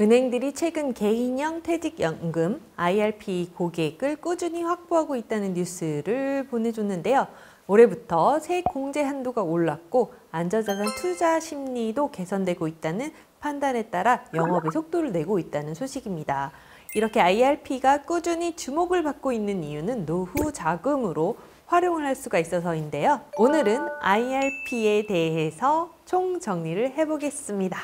은행들이 최근 개인형 퇴직연금 IRP 고객을 꾸준히 확보하고 있다는 뉴스를 보내줬는데요. 올해부터 세액 공제 한도가 올랐고 안전자산 투자 심리도 개선되고 있다는 판단에 따라 영업의 속도를 내고 있다는 소식입니다. 이렇게 IRP가 꾸준히 주목을 받고 있는 이유는 노후 자금으로 활용을 할 수가 있어서인데요. 오늘은 IRP에 대해서 총정리를 해보겠습니다.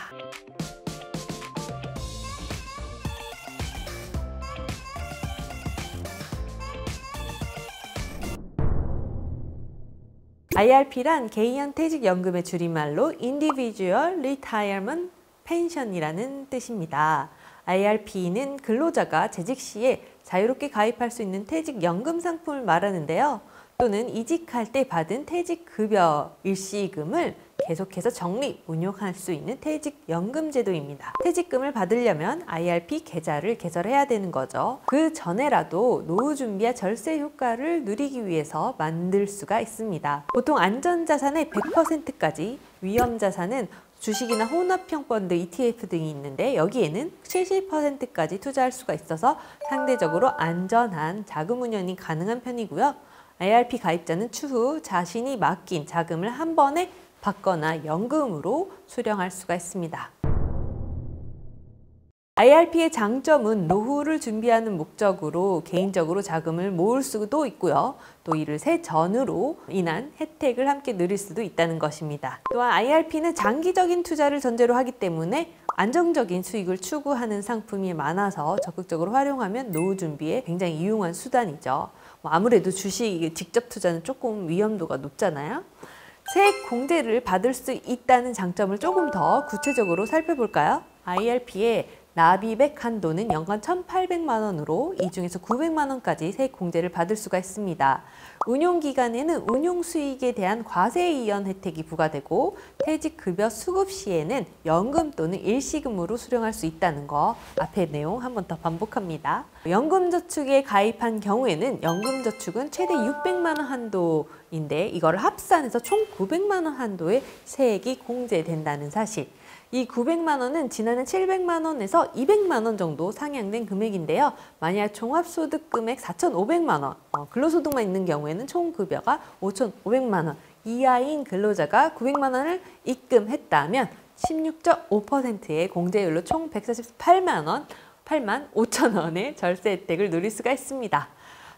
IRP란 개인형 퇴직연금의 줄임말로 Individual Retirement Pension이라는 뜻입니다. IRP는 근로자가 재직 시에 자유롭게 가입할 수 있는 퇴직연금 상품을 말하는데요. 또는 이직할 때 받은 퇴직급여 일시금을 계속해서 적립, 운용할 수 있는 퇴직연금 제도입니다. 퇴직금을 받으려면 IRP 계좌를 개설해야 되는 거죠. 그 전에라도 노후 준비와 절세 효과를 누리기 위해서 만들 수가 있습니다. 보통 안전자산의 100%까지, 위험자산은 주식이나 혼합형 펀드, ETF 등이 있는데 여기에는 70%까지 투자할 수가 있어서 상대적으로 안전한 자금 운용이 가능한 편이고요. IRP 가입자는 추후 자신이 맡긴 자금을 한 번에 받거나 연금으로 수령할 수가 있습니다. IRP의 장점은 노후를 준비하는 목적으로 개인적으로 자금을 모을 수도 있고요. 또 이를 세전으로 인한 혜택을 함께 누릴 수도 있다는 것입니다. 또한 IRP는 장기적인 투자를 전제로 하기 때문에 안정적인 수익을 추구하는 상품이 많아서 적극적으로 활용하면 노후 준비에 굉장히 유용한 수단이죠. 아무래도 주식 직접 투자는 조금 위험도가 높잖아요. 세액 공제를 받을 수 있다는 장점을 조금 더 구체적으로 살펴볼까요? IRP의 납입액 한도는 연간 1,800만 원으로 이 중에서 900만 원까지 세액 공제를 받을 수가 있습니다. 운용기간에는 운용수익에 대한 과세 이연 혜택이 부과되고 퇴직급여 수급 시에는 연금 또는 일시금으로 수령할 수 있다는 거, 앞의 내용 한 번 더 반복합니다. 연금저축에 가입한 경우에는 연금저축은 최대 600만 원 한도인데 이거를 합산해서 총 900만 원 한도의 세액이 공제된다는 사실. 이 900만 원은 지난해 700만 원에서 200만 원 정도 상향된 금액인데요. 만약 종합소득 금액 4,500만 원, 근로소득만 있는 경우에는 총 급여가 5,500만 원 이하인 근로자가 900만 원을 입금했다면 16.5%의 공제율로 총 148만 원, 8만 5천 원의 절세 혜택을 누릴 수가 있습니다.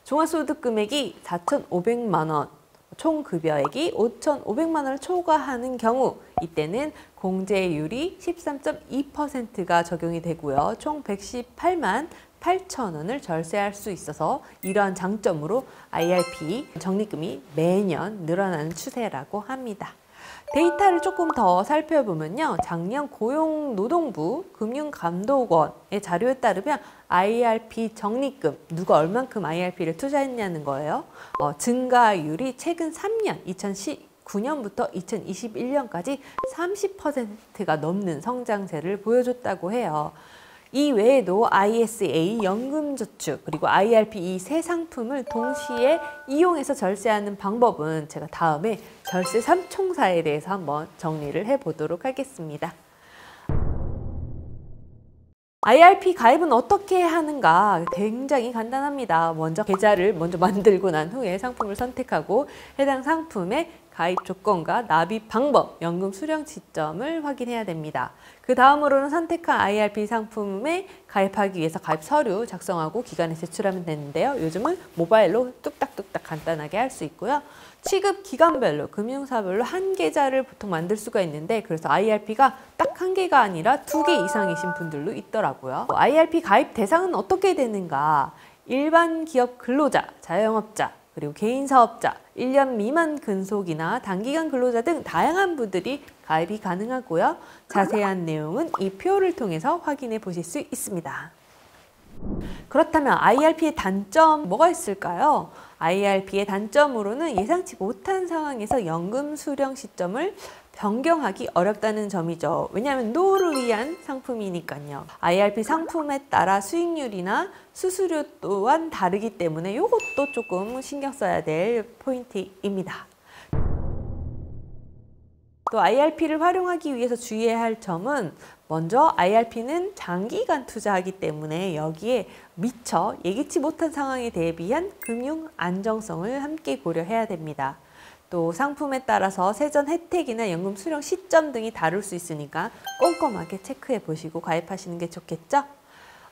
종합소득 금액이 4,500만 원, 총 급여액이 5,500만 원을 초과하는 경우 이때는 공제율이 13.2%가 적용이 되고요. 총 118만 8천 원을 절세할 수 있어서 이러한 장점으로 IRP 적립금이 매년 늘어나는 추세라고 합니다. 데이터를 조금 더 살펴보면요. 작년 고용노동부 금융감독원의 자료에 따르면 IRP 적립금, 누가 얼만큼 IRP를 투자했냐는 거예요. 증가율이 최근 3년, 2019년부터 2021년까지 30%가 넘는 성장세를 보여줬다고 해요. 이 외에도 ISA, 연금저축, 그리고 IRP 이 세 상품을 동시에 이용해서 절세하는 방법은 제가 다음에 절세 삼총사에 대해서 한번 정리를 해보도록 하겠습니다. IRP 가입은 어떻게 하는가? 굉장히 간단합니다. 먼저 계좌를 만들고 난 후에 상품을 선택하고 해당 상품의 가입 조건과 납입 방법, 연금 수령 시점을 확인해야 됩니다. 그 다음으로는 선택한 IRP 상품에 가입하기 위해서 가입 서류 작성하고 기관에 제출하면 되는데요. 요즘은 모바일로 뚝딱뚝딱 간단하게 할 수 있고요. 취급 기관별로, 금융사별로 한 계좌를 보통 만들 수가 있는데 그래서 IRP가 딱 한 개가 아니라 2개 이상이신 분들도 있더라고요. IRP 가입 대상은 어떻게 되는가? 일반 기업 근로자, 자영업자, 그리고 개인 사업자, 1년 미만 근속이나 단기간 근로자 등 다양한 분들이 가입이 가능하고요. 자세한 내용은 이 표를 통해서 확인해 보실 수 있습니다. 그렇다면 IRP의 단점 뭐가 있을까요? IRP의 단점으로는 예상치 못한 상황에서 연금 수령 시점을 변경하기 어렵다는 점이죠. 왜냐하면 노후를 위한 상품이니까요. IRP 상품에 따라 수익률이나 수수료 또한 다르기 때문에 이것도 조금 신경 써야 될 포인트입니다. 또 IRP를 활용하기 위해서 주의해야 할 점은 먼저 IRP는 장기간 투자하기 때문에 여기에 미처 예기치 못한 상황에 대비한 금융 안정성을 함께 고려해야 됩니다. 또 상품에 따라서 세전 혜택이나 연금 수령 시점 등이 다를 수 있으니까 꼼꼼하게 체크해 보시고 가입하시는 게 좋겠죠?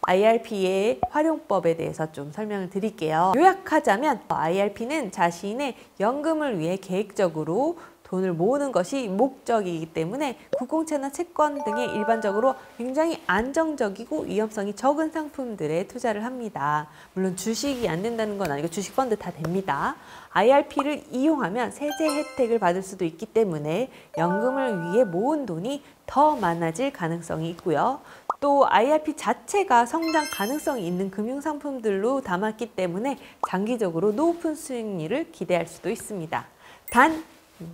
IRP의 활용법에 대해서 좀 설명을 드릴게요. 요약하자면 IRP는 자신의 연금을 위해 계획적으로 돈을 모으는 것이 목적이기 때문에 국공채나 채권 등의 일반적으로 굉장히 안정적이고 위험성이 적은 상품들에 투자를 합니다. 물론 주식이 안 된다는 건 아니고 주식 펀드 다 됩니다. IRP를 이용하면 세제 혜택을 받을 수도 있기 때문에 연금을 위해 모은 돈이 더 많아질 가능성이 있고요. 또 IRP 자체가 성장 가능성이 있는 금융상품들로 담았기 때문에 장기적으로 높은 수익률을 기대할 수도 있습니다. 단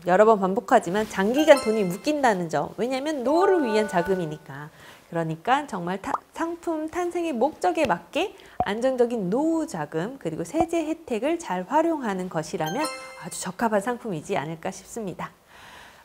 여러 번 반복하지만 장기간 돈이 묶인다는 점, 왜냐하면 노후를 위한 자금이니까. 그러니까 정말 상품 탄생의 목적에 맞게 안정적인 노후 자금 그리고 세제 혜택을 잘 활용하는 것이라면 아주 적합한 상품이지 않을까 싶습니다.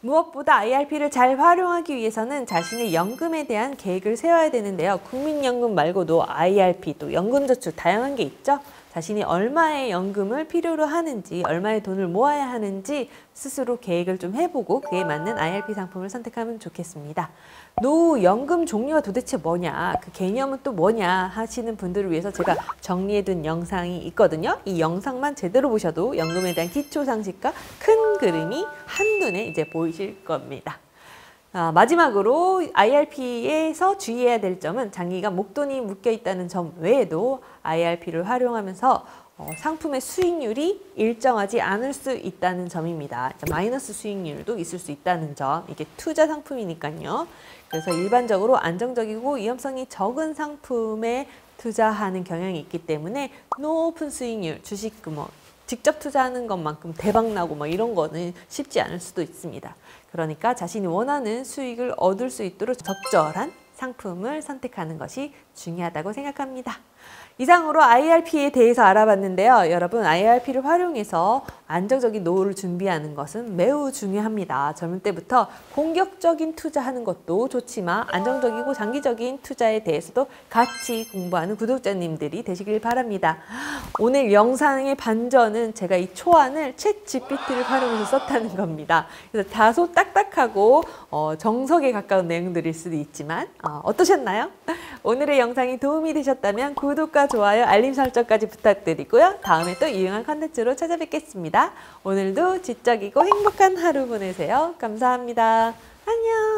무엇보다 IRP를 잘 활용하기 위해서는 자신의 연금에 대한 계획을 세워야 되는데요. 국민연금 말고도 IRP 또 연금저축 다양한 게 있죠. 자신이 얼마의 연금을 필요로 하는지, 얼마의 돈을 모아야 하는지 스스로 계획을 좀 해보고 그에 맞는 IRP 상품을 선택하면 좋겠습니다. 노후 연금 종류가 도대체 뭐냐, 그 개념은 또 뭐냐 하시는 분들을 위해서 제가 정리해둔 영상이 있거든요. 이 영상만 제대로 보셔도 연금에 대한 기초 상식과 큰 그림이 한눈에 이제 보이실 겁니다. 마지막으로 IRP에서 주의해야 될 점은 장기간 목돈이 묶여 있다는 점 외에도 IRP를 활용하면서 상품의 수익률이 일정하지 않을 수 있다는 점입니다. 마이너스 수익률도 있을 수 있다는 점, 이게 투자 상품이니까요. 그래서 일반적으로 안정적이고 위험성이 적은 상품에 투자하는 경향이 있기 때문에 높은 수익률, 주식 직접 투자하는 것만큼 대박나고 이런 거는 쉽지 않을 수도 있습니다. 그러니까 자신이 원하는 수익을 얻을 수 있도록 적절한 상품을 선택하는 것이 중요하다고 생각합니다. 이상으로 IRP에 대해서 알아봤는데요. 여러분, IRP를 활용해서 안정적인 노후를 준비하는 것은 매우 중요합니다. 젊을 때부터 공격적인 투자하는 것도 좋지만 안정적이고 장기적인 투자에 대해서도 같이 공부하는 구독자님들이 되시길 바랍니다. 오늘 영상의 반전은 제가 이 초안을 챗GPT를 활용해서 썼다는 겁니다. 그래서 다소 딱딱하고 정석에 가까운 내용들일 수도 있지만 어떠셨나요? 오늘의 영상이 도움이 되셨다면 구독과 좋아요, 알림 설정까지 부탁드리고요. 다음에 또 유용한 컨텐츠로 찾아뵙겠습니다. 오늘도 지적이고 행복한 하루 보내세요. 감사합니다. 안녕.